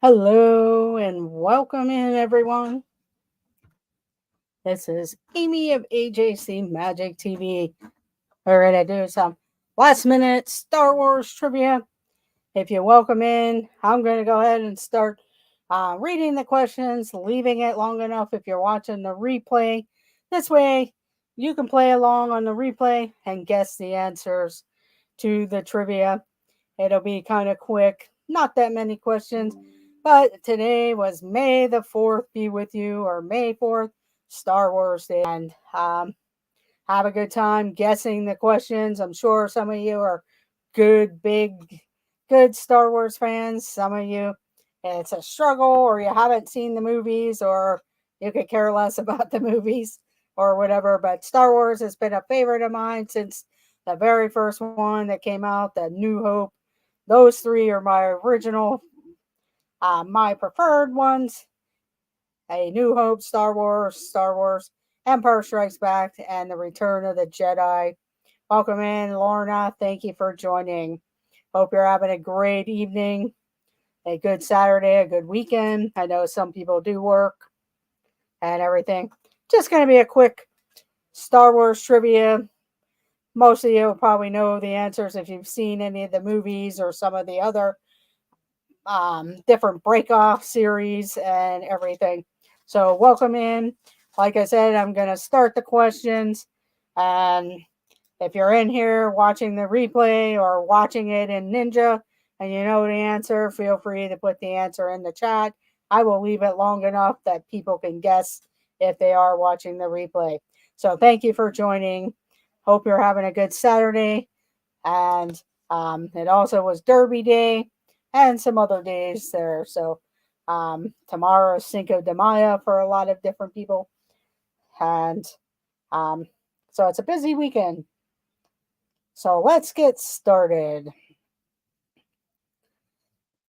Hello and welcome in, everyone. This is Amy of AJC Magic TV. We're going to do some last minute Star Wars trivia. If you welcome in, I'm going to go ahead and start reading the questions, leaving it long enough if you're watching the replay. This way, you can play along on the replay and guess the answers to the trivia. It'll be kind of quick, not that many questions. But today was May the 4th be with you, or May 4th, Star Wars Day. And have a good time guessing the questions. I'm sure some of you are good Star Wars fans. Some of you, it's a struggle, or you haven't seen the movies, or you could care less about the movies or whatever. But Star Wars has been a favorite of mine since the very first one that came out, The New Hope. Those three are my original, my preferred ones. A New Hope, Star Wars, Empire Strikes Back, and The Return of the Jedi. Welcome in, Lorna. Thank you for joining. Hope you're having a great evening, a good Saturday, a good weekend. I know some people do work and everything. Just going to be a quick Star Wars trivia. Most of you will probably know the answers if you've seen any of the movies or some of the other different break-off series and everything. So welcome in. Like I said, I'm going to start the questions. And if you're in here watching the replay or watching it in Ninja and you know the answer, feel free to put the answer in the chat. I will leave it long enough that people can guess if they are watching the replay. So thank you for joining. Hope you're having a good Saturday. And it also was Derby Day and some other days there. So tomorrow is Cinco de Mayo for a lot of different people. And so it's a busy weekend. So let's get started.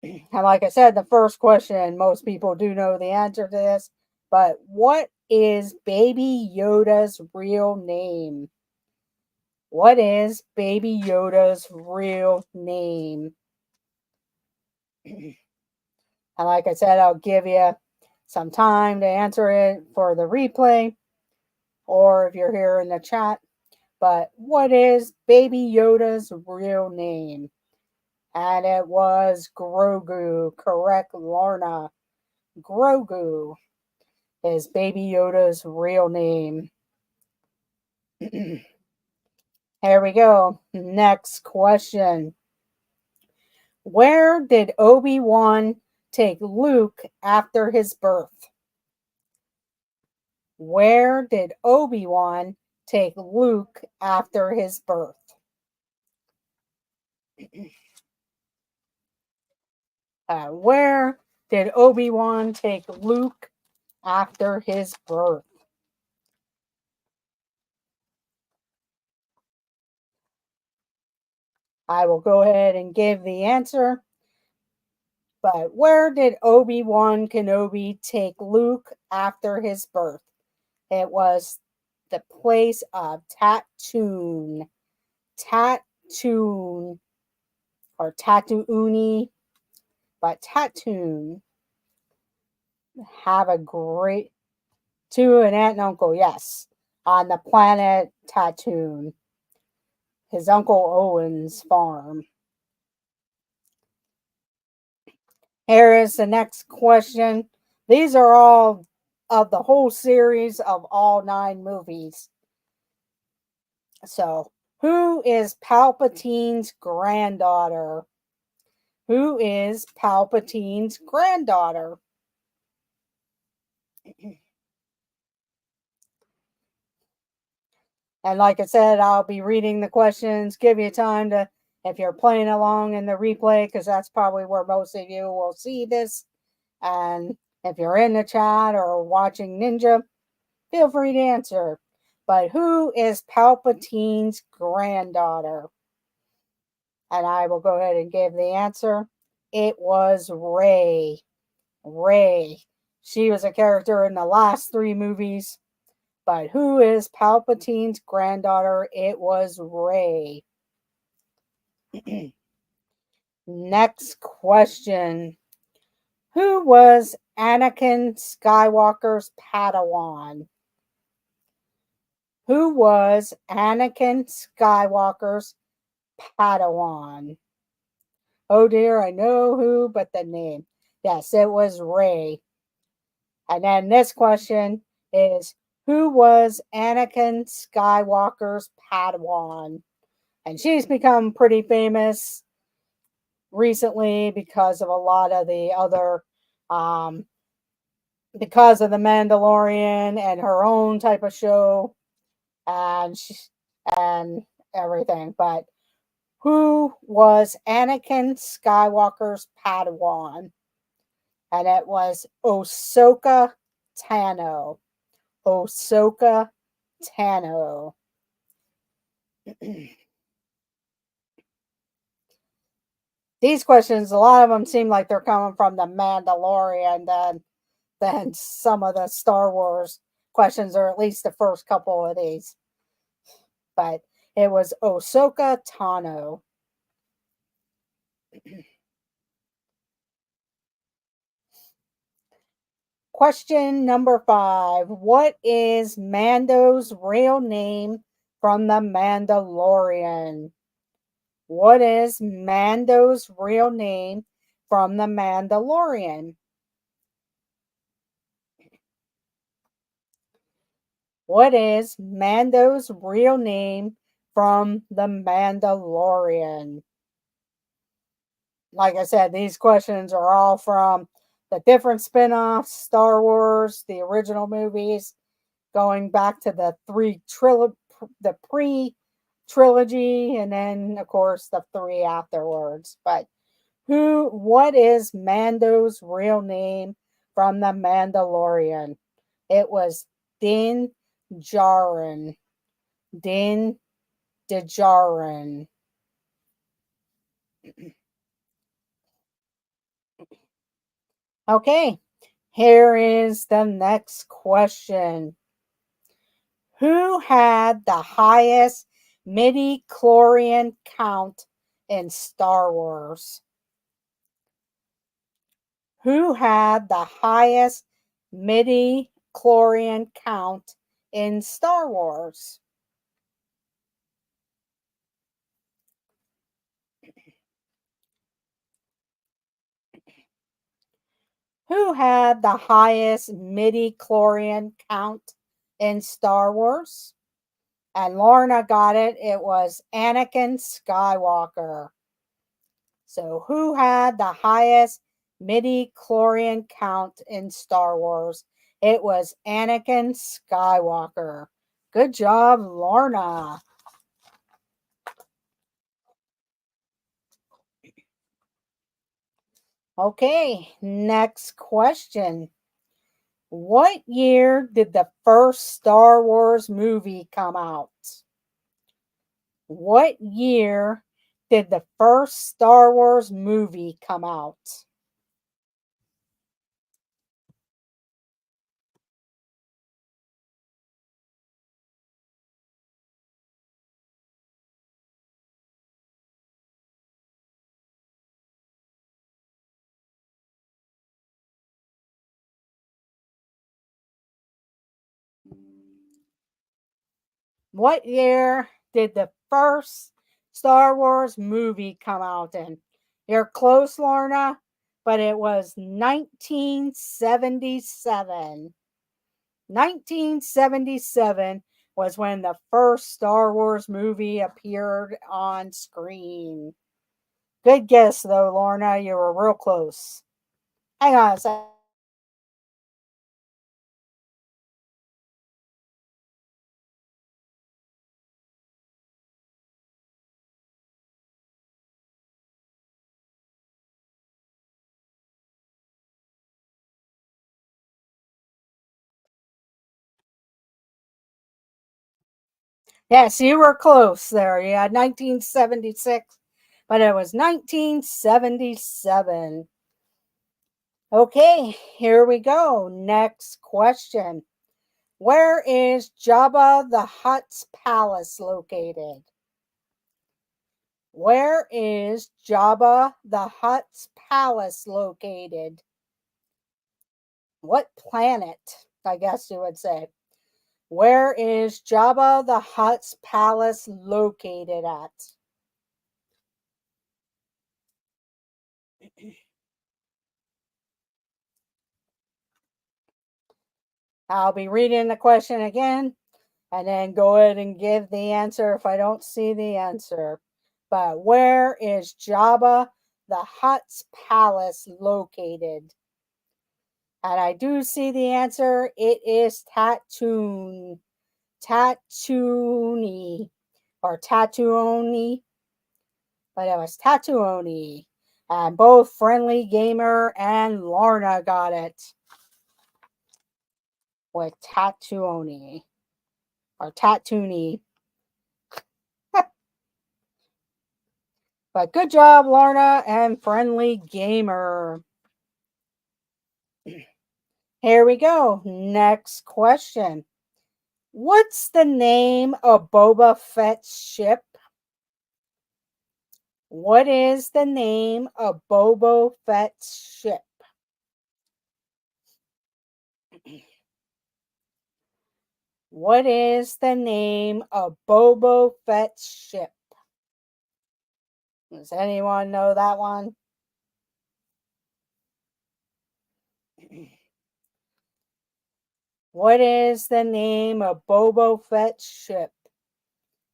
And like I said, the first question, most people do know the answer to this, but what is Baby Yoda's real name? What is Baby Yoda's real name? And like I said, I'll give you some time to answer it for the replay or if you're here in the chat. But what is Baby Yoda's real name? And it was Grogu. Correct, Lorna. Grogu is Baby Yoda's real name. Here we go. Next question. Where did Obi-Wan take Luke after his birth? Where did Obi-Wan take Luke after his birth? Where did Obi-Wan take Luke after his birth? I will go ahead and give the answer. But where did Obi-Wan Kenobi take Luke after his birth? It was the place of Tatooine. Tatooine, or Tatooine, but Tatooine. Have a great, to an aunt and uncle, yes, on the planet Tatooine. His Uncle Owen's farm. Here is the next question. These are all of the whole series of all 9 movies. So, who is Palpatine's granddaughter? Who is Palpatine's granddaughter? And like I said, I'll be reading the questions, give you time to, if you're playing along in the replay, because that's probably where most of you will see this. And if you're in the chat or watching Ninja, feel free to answer. But who is Palpatine's granddaughter? And I will go ahead and give the answer. It was Rey. Rey. She was a character in the last 3 movies. But who is Palpatine's granddaughter? It was Rey. Next question. Who was Anakin Skywalker's Padawan? Who was Anakin Skywalker's Padawan? Oh dear, I know who, but the name. Yes, it was Rey. And then this question is, who was Anakin Skywalker's Padawan? And she's become pretty famous recently because of a lot of the other, um, because of the Mandalorian and her own type of show and and everything. But who was Anakin Skywalker's Padawan? And it was Ahsoka Tano. Ahsoka Tano. These questions, a lot of them seem like they're coming from the Mandalorian than some of the Star Wars questions, or at least the first couple of these. But it was Ahsoka Tano. Question number 5. What is Mando's real name from The Mandalorian? What is Mando's real name from The Mandalorian? What is Mando's real name from The Mandalorian? Like I said, these questions are all from the different spin offs, Star Wars, the original movies, going back to the the pre trilogy, and then of course the 3 afterwards. But what is Mando's real name from The Mandalorian? It was Din Djarin. Din Djarin. Okay, here is the next question. Who had the highest midi-chlorian count in Star Wars? Who had the highest midi-chlorian count in Star Wars? Who had the highest midi-chlorian count in Star Wars? And Lorna got it. It was Anakin Skywalker. So, who had the highest midi-chlorian count in Star Wars? It was Anakin Skywalker. Good job, Lorna. Okay, next question. What year did the first Star Wars movie come out? What year did the first Star Wars movie come out? What year did the first Star Wars movie come out in? You're close, Lorna, but it was 1977. 1977 was when the first Star Wars movie appeared on screen. Good guess, though, Lorna. You were real close. Hang on a second. Yes, you were close there. You had 1976, but it was 1977. Okay, here we go. Next question. Where is Jabba the Hutt's palace located? Where is Jabba the Hutt's palace located? What planet, I guess you would say. Where is Jabba the Hutt's palace located at? I'll be reading the question again and then go ahead and give the answer if I don't see the answer. But where is Jabba the Hutt's palace located? And I do see the answer. It is Tatooine. Tatooine. Or Tatooine. But it was Tatooine. And both Friendly Gamer and Lorna got it. With Tatooine. Or Tatooine. But good job, Lorna and Friendly Gamer. Here we go. Next question. What's the name of Boba Fett's ship? What is the name of Boba Fett's ship? What is the name of Boba Fett's ship? Does anyone know that one? What is the name of Boba Fett's ship?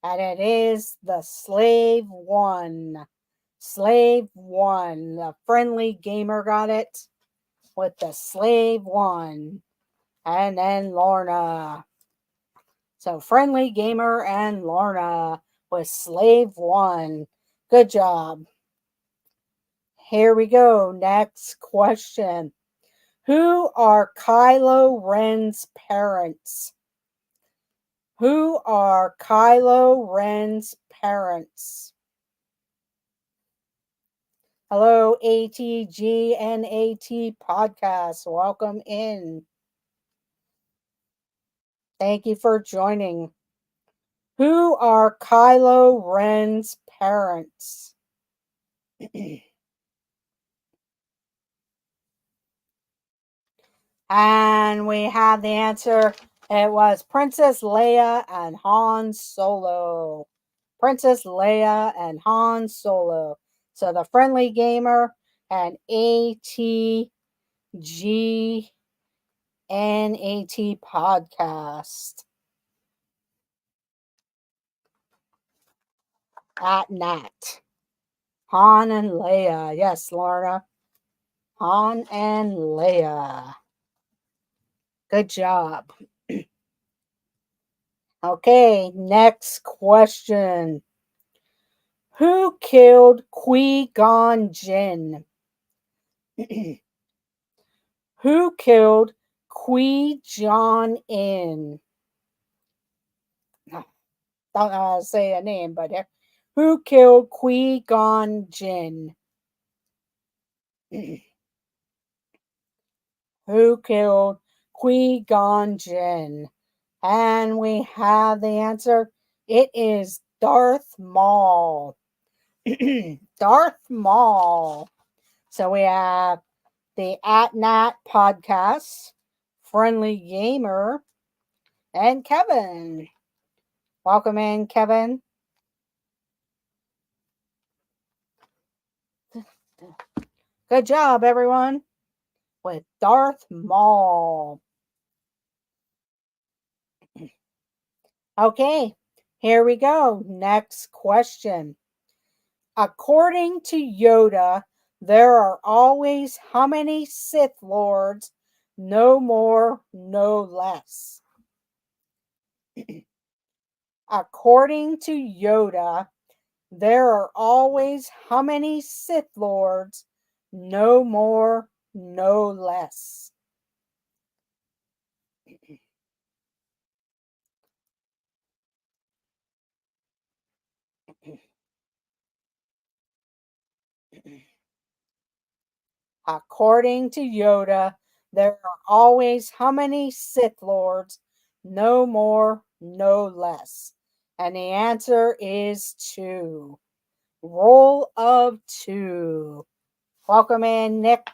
And it is the Slave One. Slave One. The Friendly Gamer got it with the Slave One. And then Lorna. So Friendly Gamer and Lorna with Slave One. Good job. Here we go. Next question. Who are Kylo Ren's parents? Who are Kylo Ren's parents? Hello, ATGNAT podcast. Welcome in. Thank you for joining. Who are Kylo Ren's parents? And we have the answer. It was Princess Leia and Han Solo. Princess Leia and Han Solo. So the Friendly Gamer and ATGNAT podcast. At Nat. Han and Leia. Yes, Lorna. Han and Leia. Good job. Okay, next question. Who killed Qui-Gon Jinn? Who killed Qui-Gon Jinn? Don't know how to say a name, but who killed Qui-Gon Jinn? Who killed Qui-Gon Jinn? And we have the answer. It is Darth Maul. Darth Maul. So we have the AtNat podcast, Friendly Gamer, and Kevin. Welcome in, Kevin. Good job, everyone, with Darth Maul. Okay, here we go. Next question. According to Yoda, there are always how many Sith Lords? No more, no less. According to Yoda, there are always how many Sith Lords? No more, no less. According to Yoda, there are always how many Sith Lords? No more, no less. And the answer is 2. Roll of 2. Welcome in, Nick.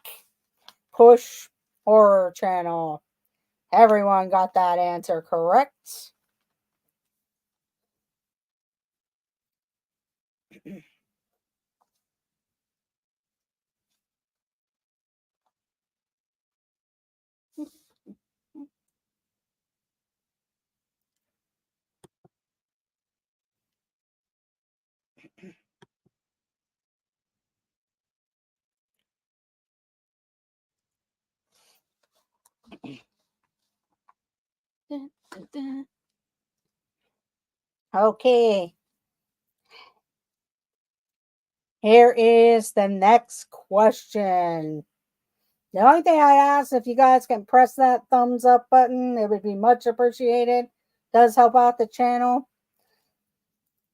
Push. Horror Channel. Everyone got that answer correct. Okay. Here is the next question. The only thing I ask, if you guys can press that thumbs up button, it would be much appreciated. Does help out the channel.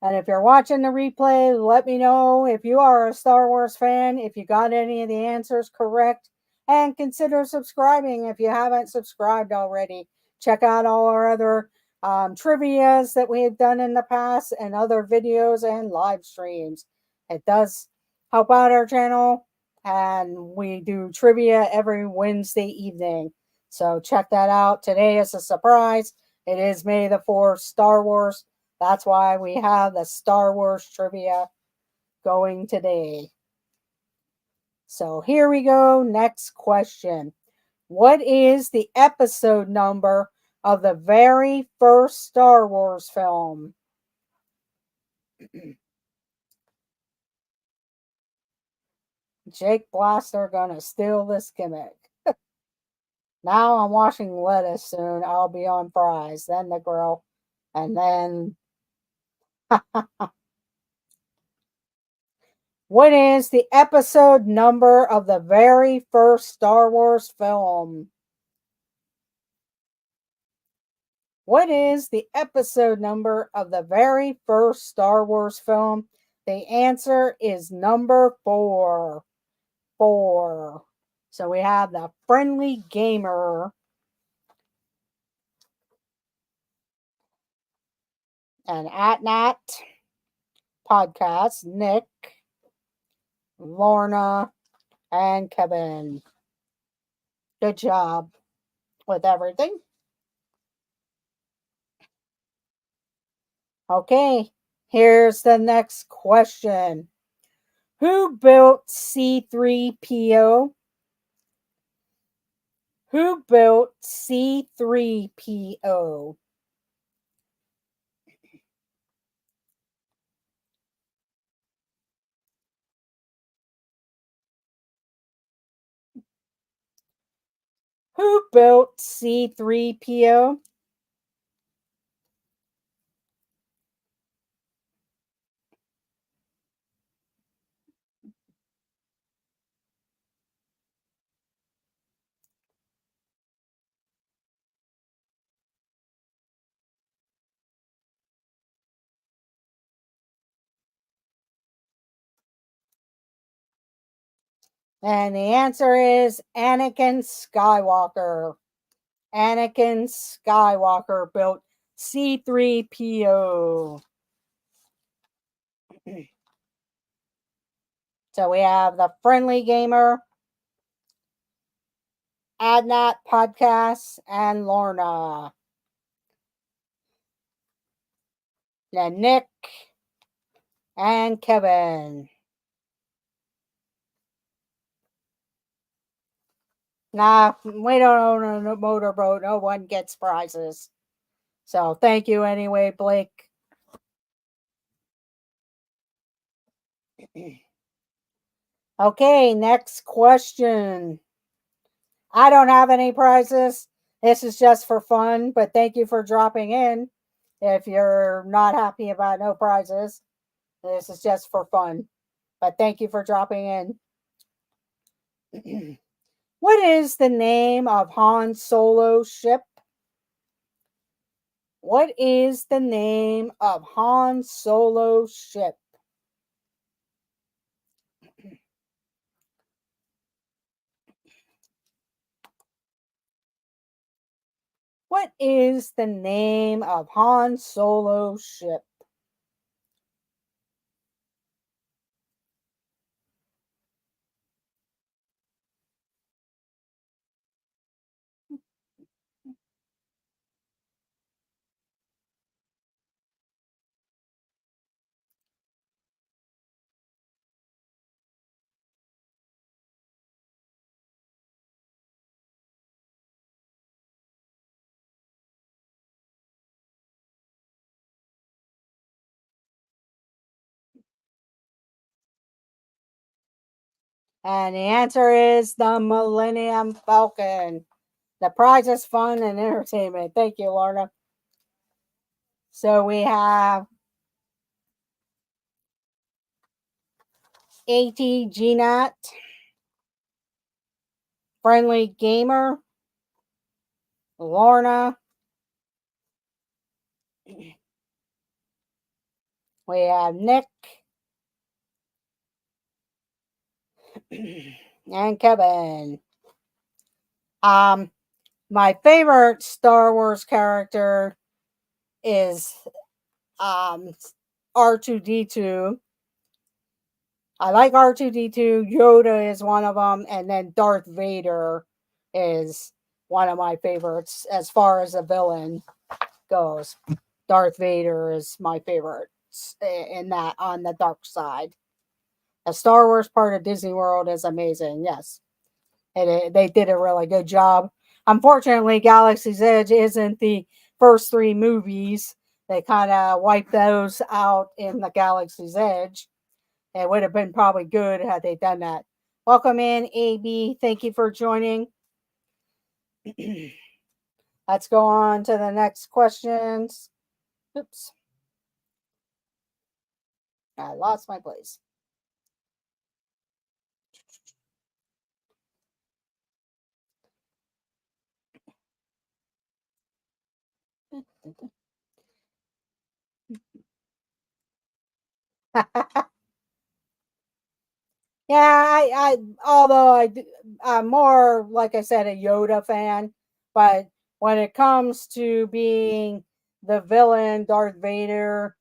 And if you're watching the replay, let me know if you are a Star Wars fan, if you got any of the answers correct, and consider subscribing if you haven't subscribed already. Check out all our other trivias that we have done in the past and other videos and live streams. It does help out our channel, and we do trivia every Wednesday evening. So check that out. Today is a surprise. It is May the 4th, Star Wars. That's why we have the Star Wars trivia going today. So here we go. Next question. What is the episode number of the very first Star Wars film? Jake Blaster gonna steal this gimmick. Now I'm washing lettuce soon. I'll be on fries, then the grill, and then what is the episode number of the very first Star Wars film? What is the episode number of the very first Star Wars film? The answer is number 4. 4. So we have the Friendly Gamer and AtNat Podcast, Nick, Lorna, and Kevin. Good job with everything. Okay, here's the next question. Who built C3PO? Who built C3PO? Who built C3PO? And the answer is Anakin Skywalker. Anakin Skywalker built C3PO. So we have the Friendly Gamer, AdNat Podcast, and Lorna. Then Nick and Kevin. Nah, we don't own a motorboat. No one gets prizes. So thank you anyway, Blake. Okay, next question. I don't have any prizes. This is just for fun, but thank you for dropping in. If you're not happy about no prizes, this is just for fun. But thank you for dropping in. What is the name of Han Solo's ship? What is the name of Han Solo's ship? What is the name of Han Solo's ship? And the answer is the Millennium Falcon. The prize is fun and entertainment. Thank you, Lorna. So we have AT GNAT, Friendly Gamer, Lorna. We have Nick and Kevin. My favorite Star Wars character is R2D2. I like R2D2. Yoda is one of them, and then Darth Vader is one of my favorites as far as a villain goes. Darth Vader is my favorite in that on the dark side. The Star Wars part of Disney World is amazing. Yes, they did a really good job. Unfortunately, Galaxy's Edge isn't the first three movies. They kind of wiped those out in the Galaxy's Edge. It would have been probably good had they done that. Welcome in, AB. Thank you for joining. Let's go on to the next questions. Oops. I lost my place. Yeah, I'm more, like I said, a Yoda fan, but when it comes to being the villain, Darth Vader,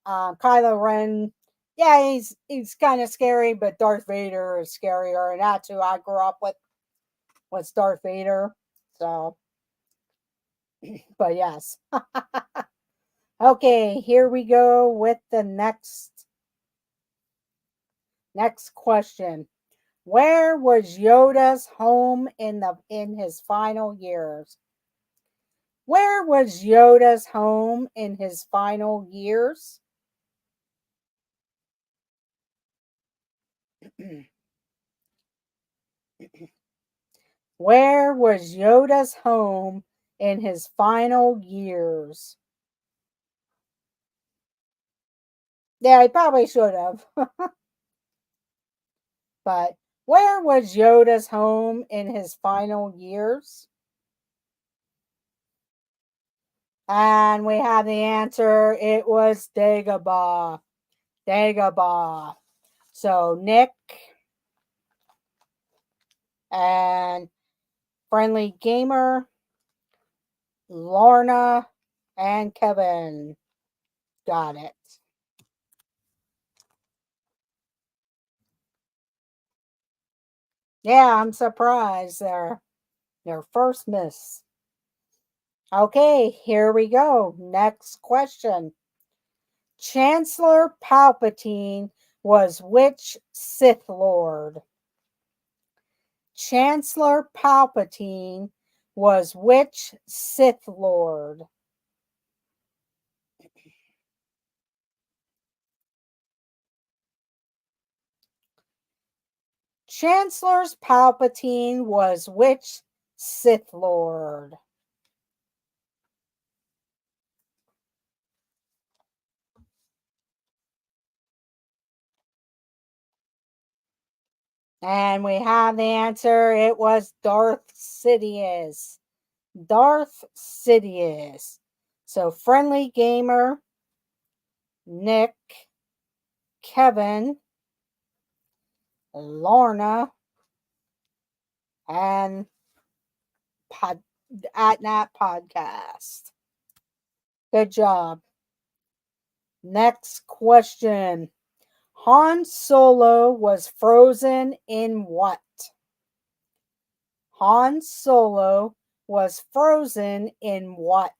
Kylo Ren, yeah, he's kind of scary, but Darth Vader is scarier, and that's who I grew up with was Darth Vader. So, but yes. Okay, here we go with the next question. Where was Yoda's home in his final years? Where was Yoda's home in his final years? Where was Yoda's home in his final years? Yeah, he probably should have. But where was Yoda's home in his final years? And we have the answer. It was Dagobah. Dagobah. So Nick and Friendly Gamer, Lorna, and Kevin got it. Yeah, I'm surprised their first miss. Okay, here we go. Next question. Chancellor Palpatine was which Sith Lord? Chancellor Palpatine was which Sith Lord? Chancellor Palpatine was which Sith Lord? And we have the answer. It was Darth Sidious. Darth Sidious. So, Friendly Gamer, Nick, Kevin, Lorna, and at Nat Podcast. Good job. Next question. Han Solo was frozen in what? Han Solo was frozen in what?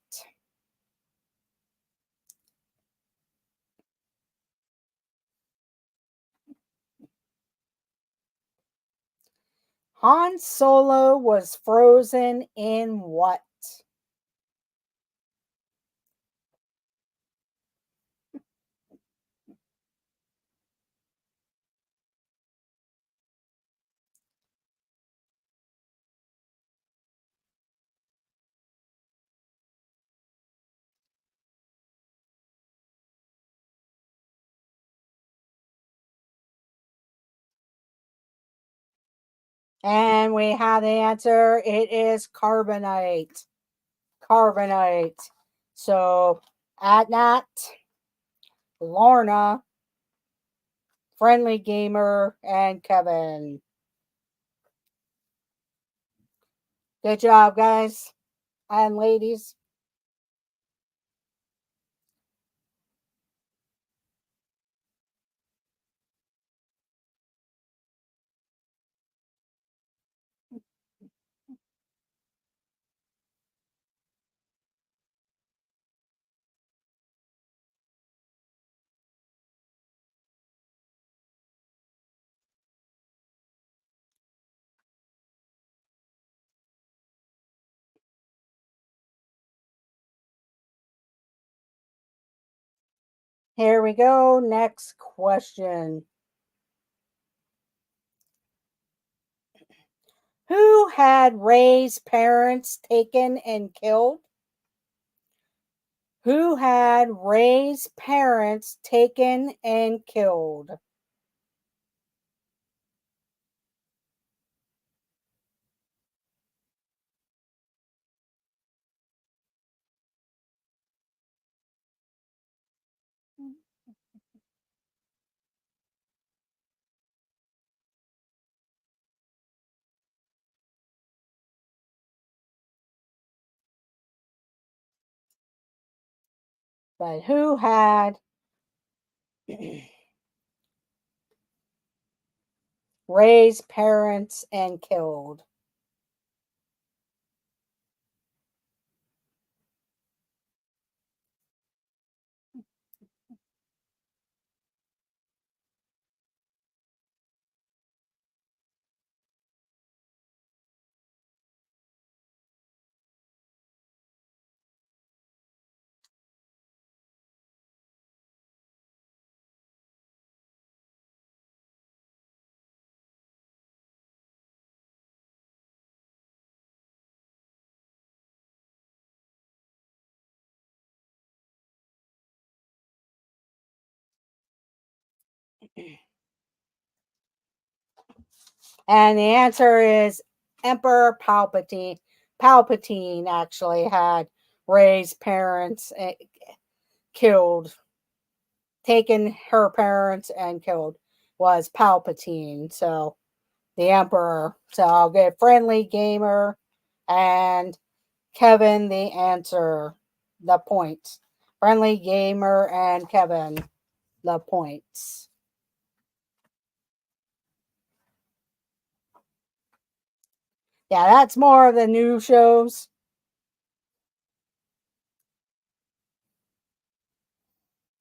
Han Solo was frozen in what? And we have the answer. It is carbonite. Carbonite. So, Adnat, Lorna, Friendly Gamer, and Kevin. Good job, guys and ladies. Here we go. Next question. Who had Ray's parents taken and killed? Who had Ray's parents taken and killed? But who had Ray's parents and killed? And the answer is Emperor Palpatine. Palpatine actually had Ray's parents killed, taken her parents and killed, was Palpatine. So the Emperor. So I'll get Friendly Gamer and Kevin the answer, the points. Friendly Gamer and Kevin the points. Yeah, that's more of the new shows.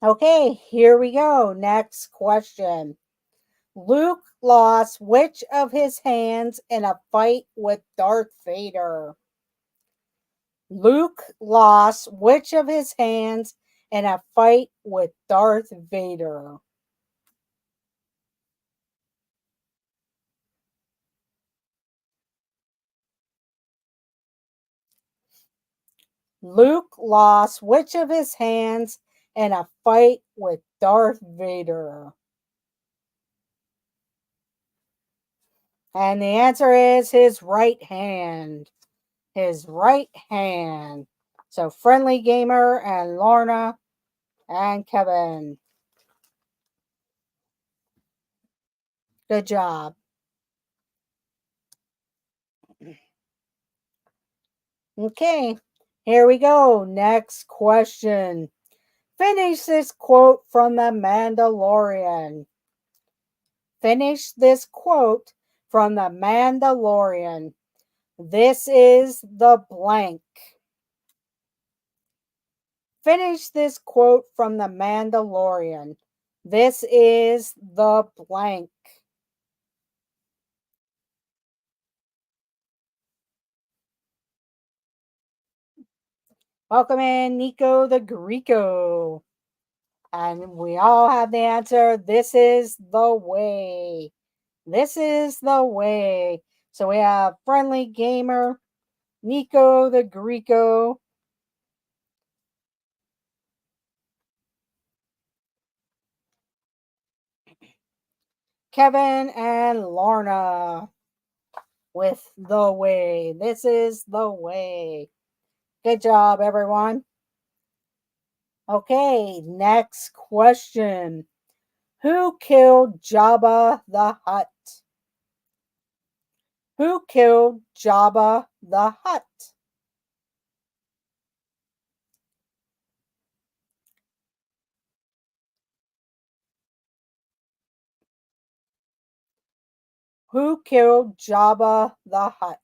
Okay, here we go. Next question. Luke lost which of his hands in a fight with Darth Vader? Luke lost which of his hands in a fight with Darth Vader? Luke lost which of his hands in a fight with Darth Vader? And the answer is his right hand. His right hand. So Friendly Gamer and Lorna and Kevin. Good job. Okay, here we go. Next question. Finish this quote from The Mandalorian. Finish this quote from The Mandalorian. This is the blank. Finish this quote from The Mandalorian. This is the blank. Welcome in, Nico the Greco. And we all have the answer. This is the way. This is the way. So we have Friendly Gamer, Nico the Greco, Kevin, and Lorna. with the way. This is the way. Good job, everyone. Okay, next question. Who killed Jabba the Hutt? Who killed Jabba the Hutt? Who killed Jabba the Hutt?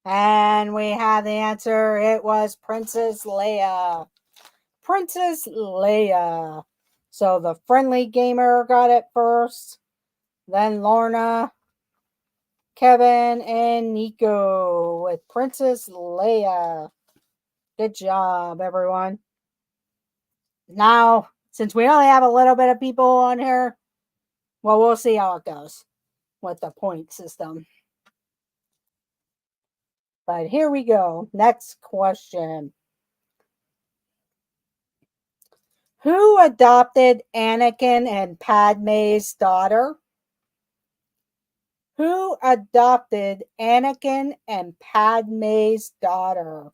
And we have the answer. It was Princess Leia. Princess Leia. So the friendly gamer got it first. Then Lorna, Kevin, and Nico with Princess Leia. Good job, everyone. Now, since we only have a little bit of people on here, well, we'll see how it goes with the point system. But here we go. Next question. Who adopted Anakin and Padme's daughter? Who adopted Anakin and Padme's daughter?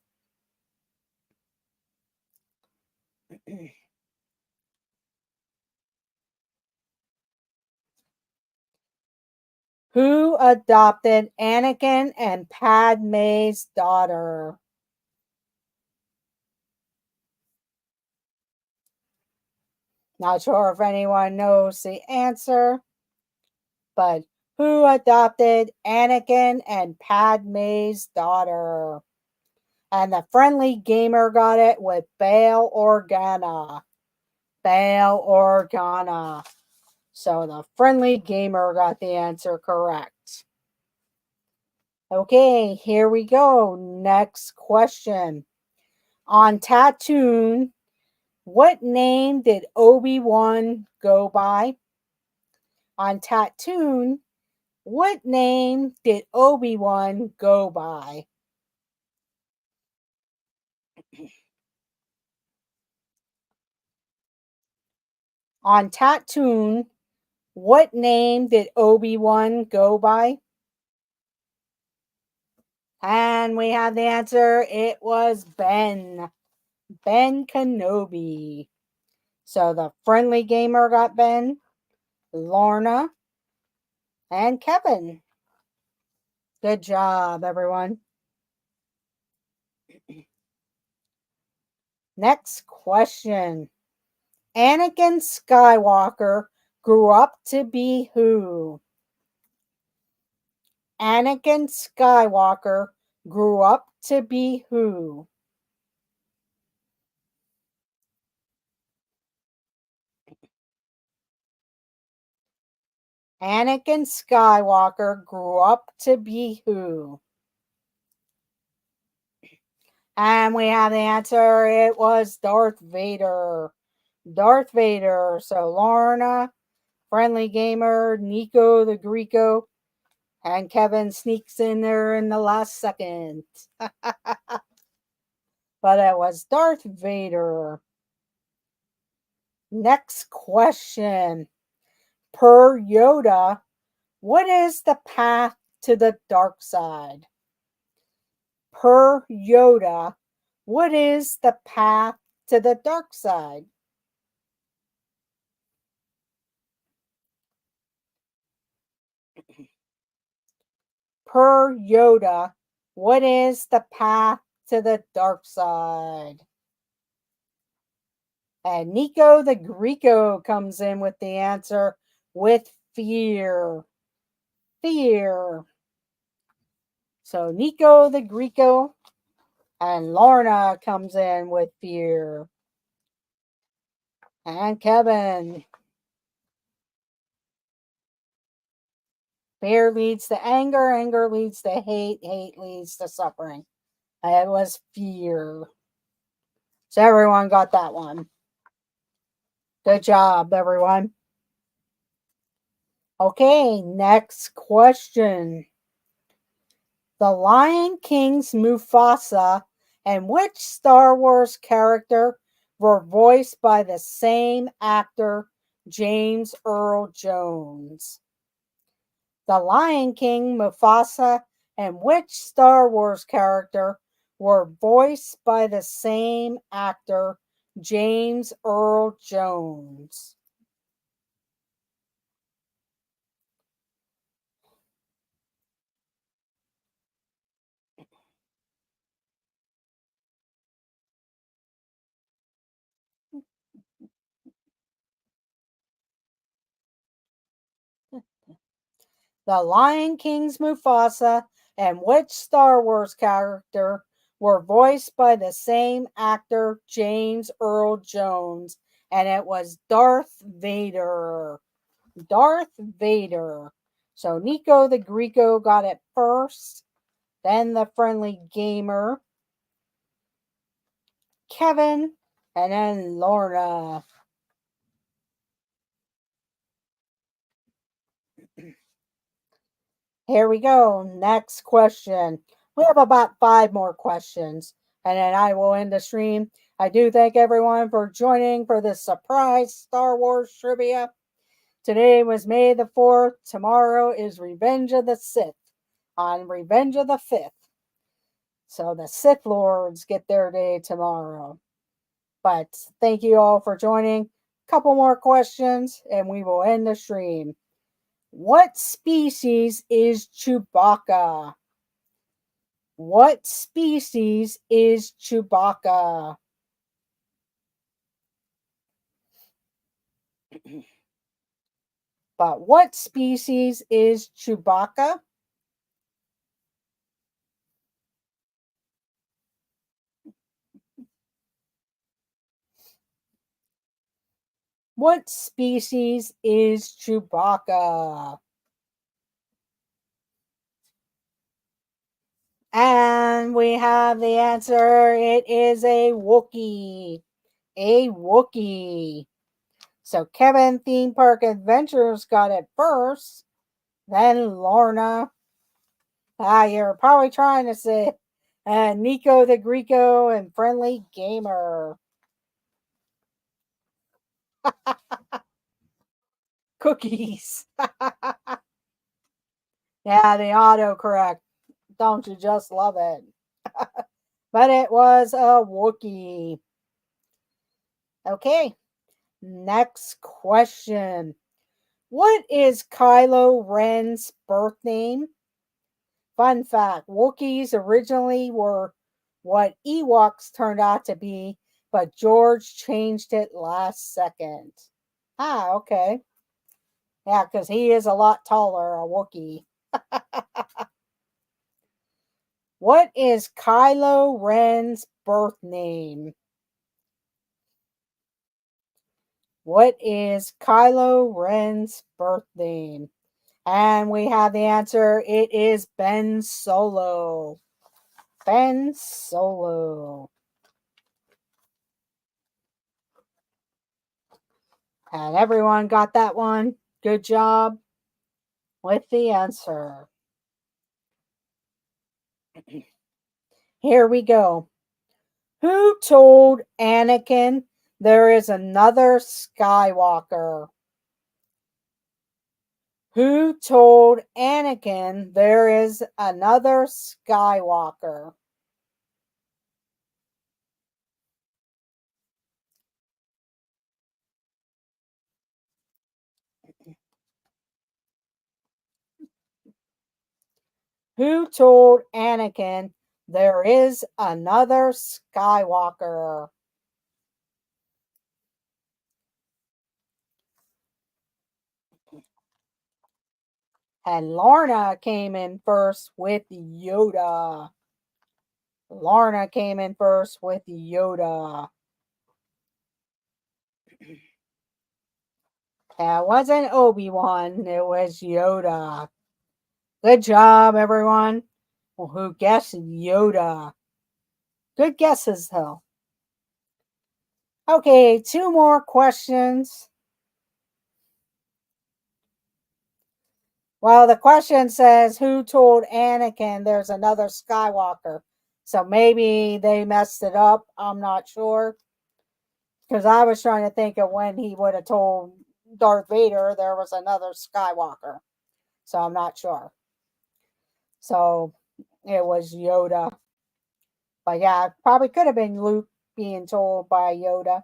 Who adopted Anakin and Padme's daughter? Not sure if anyone knows the answer, but who adopted Anakin and Padme's daughter? And the friendly gamer got it with Bail Organa. Bail Organa. So the friendly gamer got the answer correct. Okay, here we go. Next question. On Tatooine, what name did Obi-Wan go by? On Tatooine, what name did Obi-Wan go by? On Tatooine, what name did Obi-Wan go by? And we have the answer. It was Ben. Ben Kenobi. So the friendly gamer got Ben, Lorna, and Kevin. Good job, everyone. Next question. Anakin Skywalker grew up to be who? Anakin Skywalker grew up to be who? Anakin Skywalker grew up to be who? And we have the answer. It was Darth Vader. Darth Vader. So Lorna, friendly gamer, Nico the Greco, and Kevin sneaks in there in the last second. But it was Darth Vader. Next question. Per Yoda, what is the path to the dark side? Per Yoda, what is the path to the dark side? Per Yoda, what is the path to the dark side? And Nico the Greco comes in with the answer with fear. Fear. So Nico the Greco and Lorna comes in with fear. And Kevin. Fear leads to anger, anger leads to hate, hate leads to suffering. It was fear. So everyone got that one. Good job, everyone. Okay, next question. The Lion King's Mufasa And which Star Wars character were voiced by the same actor, James Earl Jones? The Lion King, Mufasa, and which Star Wars character were voiced by the same actor, James Earl Jones? The Lion King's Mufasa, and which Star Wars character were voiced by the same actor, James Earl Jones, and it was Darth Vader. Darth Vader. So Nico the Greco got it first, then the friendly gamer, Kevin, and then Lorna. Here we go. Next question. We have about 5 more questions, and then I will end the stream. I do thank everyone for joining for this surprise Star Wars trivia. Today was May the 4th. Tomorrow is Revenge of the Sith on Revenge of the 5th. So the Sith Lords get their day tomorrow. But thank you all for joining. Couple more questions, and we will end the stream. What species is Chewbacca? What species is Chewbacca? But what species is Chewbacca? What species is Chewbacca? And we have the answer. It is a Wookiee. A Wookiee. So Kevin Theme Park Adventures got it first. Then Lorna. You're probably trying to say Nico the Greco and Friendly Gamer. Cookies. Yeah, the autocorrect. Don't you just love it? But it was a Wookiee. Okay, next question. What is Kylo Ren's birth name? Fun fact, Wookiees originally were what Ewoks turned out to be, but George changed it last second. Okay. Yeah, because he is a lot taller, a Wookiee. What is Kylo Ren's birth name? What is Kylo Ren's birth name? And we have the answer. It is Ben Solo. Ben Solo. And everyone got that one. Good job with the answer. Here we go. Who told Anakin there is another Skywalker? Who told Anakin there is another Skywalker? Who told Anakin there is another Skywalker? And Lorna came in first with Yoda. Lorna came in first with Yoda. It wasn't Obi-Wan, it was Yoda. Good job, everyone who guessed Yoda. Good guesses, though. Okay, 2 more questions. Well, the question says, who told Anakin there's another Skywalker? So maybe they messed it up. I'm not sure. Because I was trying to think of when he would have told Darth Vader there was another Skywalker. So I'm not sure. So it was Yoda. But yeah, probably could have been Luke being told by Yoda.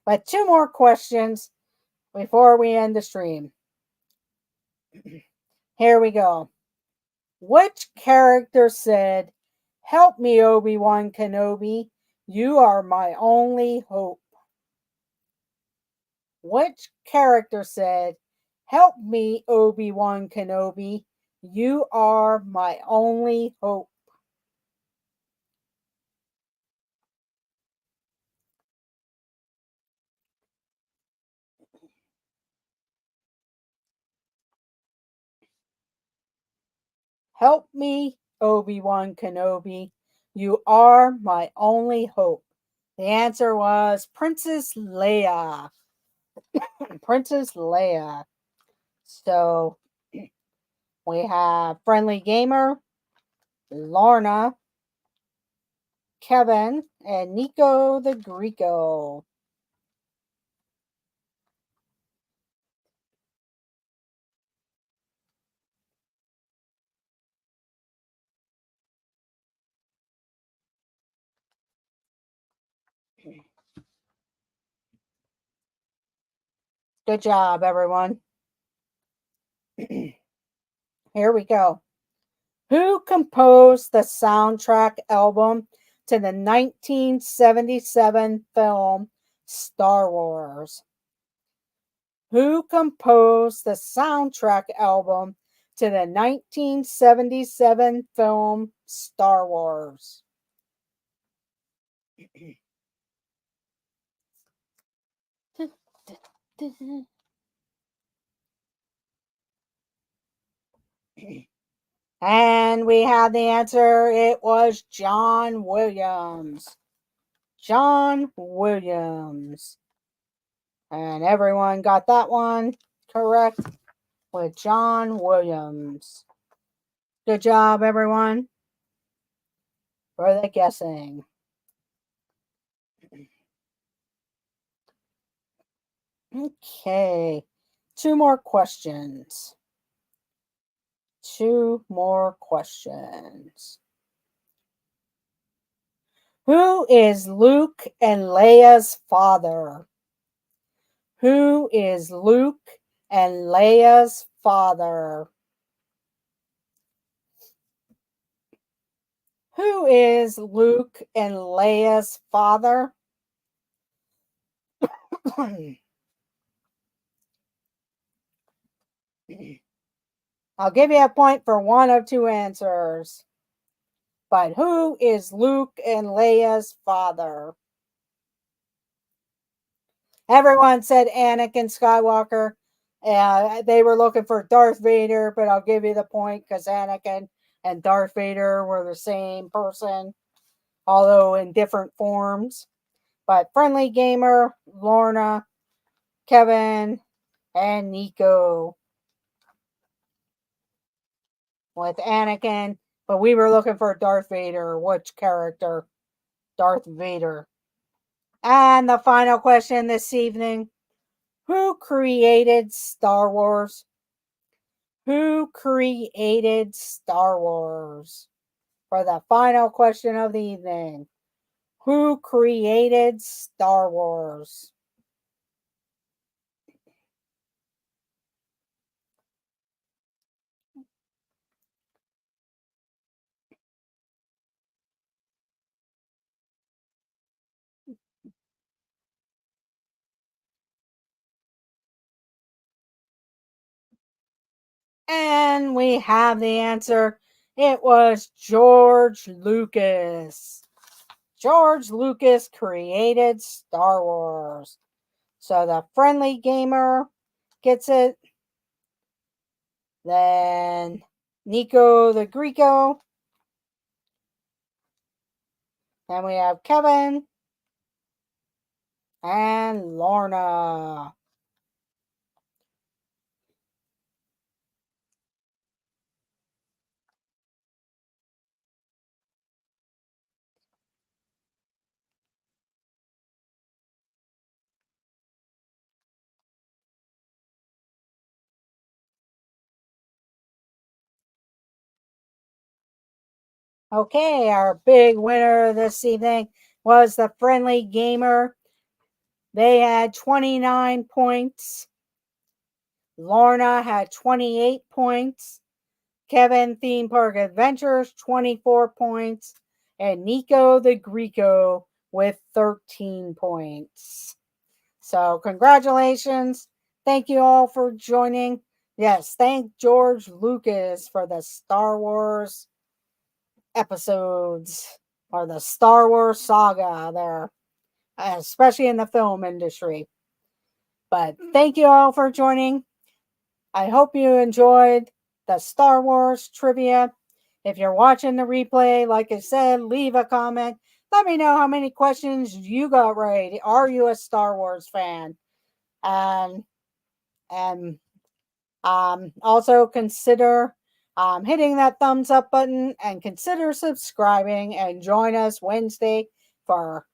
But two more questions before we end the stream. Here we go. Which character said, "Help me, Obi-Wan Kenobi. You are my only hope"? Which character said, "Help me, Obi-Wan Kenobi. You are my only hope"? Help me, Obi-Wan Kenobi. You are my only hope. The answer was Princess Leia. Princess Leia. So we have Friendly Gamer, Lorna, Kevin, and Nico the Greco. Good job, everyone. Here we go. Who composed the soundtrack album to the 1977 film Star Wars? Who composed the soundtrack album to the 1977 film Star Wars? And we have the answer. It was John Williams. John Williams. And everyone got that one correct with John Williams. Good job, everyone, for the guessing. Okay, two more questions. Two more questions. Who is Luke and Leia's father? Who is Luke and Leia's father? Who is Luke and Leia's father? I'll give you a point for one of two answers. But who is Luke and Leia's father? Everyone said Anakin Skywalker. They were looking for Darth Vader, but I'll give you the point because Anakin and Darth Vader were the same person, although in different forms. But Friendly Gamer, Lorna, Kevin, and Nico with Anakin, but we were looking for Darth Vader. Which character? Darth Vader. And the final question this evening: who created Star Wars? Who created Star Wars? For the final question of the evening: who created Star Wars? And we have the answer. It was George Lucas. George Lucas created Star Wars. So the Friendly Gamer gets it. Then Nico the Greco. Then we have Kevin and Lorna. Okay, our big winner this evening was the Friendly Gamer. They had 29 points. Lorna had 28 points. Kevin Theme Park Adventures, 24 points. And Nico the Greco with 13 points. So, congratulations. Thank you all for joining. Yes, thank George Lucas for the Star Wars episodes or the Star Wars saga there, especially in the film industry. But thank you all for joining. I hope you enjoyed the Star Wars trivia. If you're watching the replay, like I said, leave a comment. Let me know how many questions you got right. Are you a Star Wars fan? And also consider hitting that thumbs up button and consider subscribing and join us Wednesday for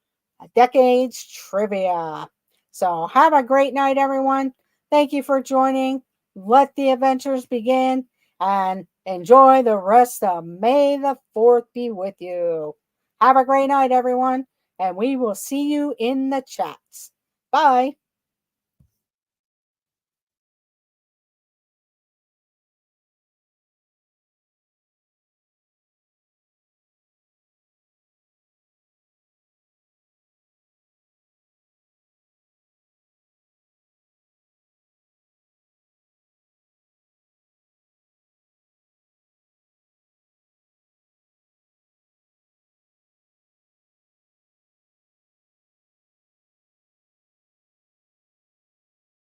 Decades Trivia. So have a great night, everyone. Thank you for joining. Let the adventures begin and enjoy the rest of May the 4th be with you. Have a great night, everyone, and we will see you in the chats. Bye.